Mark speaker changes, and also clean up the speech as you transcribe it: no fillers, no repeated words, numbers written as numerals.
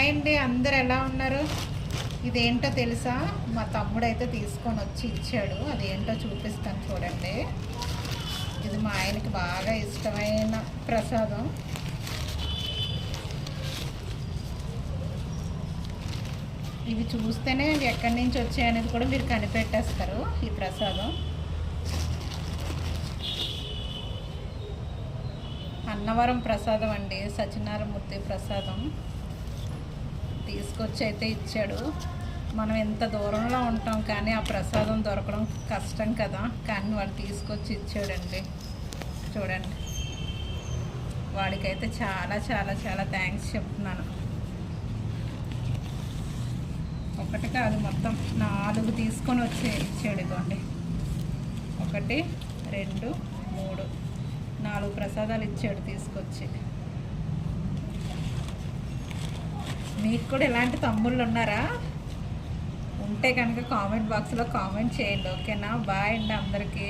Speaker 1: Hi అండి, అందరు ఎలా ఉన్నారు? ఇదేంటో తెలుసా? మా తమ్ముడైతే తీసుకొని వచ్చి ఇచ్చాడు. అదేంటో చూపిస్తాను చూడండి. ఇది మా ఆయనకి బాగా ఇష్టమైన ప్రసాదం. ఇవి చూస్తేనే ఎక్కడి నుంచి వచ్చాయనేది కూడా మీరు కనిపెట్టేస్తారు. ఈ ప్రసాదం అన్నవరం ప్రసాదం అండి, సత్యనారాయణమూర్తి ప్రసాదం. తీసుకొచ్చి అయితే ఇచ్చాడు. మనం ఎంత దూరంలో ఉంటాం కానీ ఆ ప్రసాదం దొరకడం కష్టం కదా, కానీ వాడు తీసుకొచ్చి ఇచ్చాడండి. చూడండి, వాడికైతే చాలా చాలా చాలా థ్యాంక్స్ చెప్తున్నాను. ఒకటి కాదు, మొత్తం 4 తీసుకొని వచ్చి ఇచ్చాడు. ఇదిగోండి, 1 2 3 4 ప్రసాదాలు ఇచ్చాడు తీసుకొచ్చి. మీకు కూడా ఇలాంటి తమ్ముళ్ళు ఉన్నారా? ఉంటే కనుక కామెంట్ బాక్స్లో కామెంట్ చేయండి. ఓకేనా? బాయ్ అండి అందరికీ.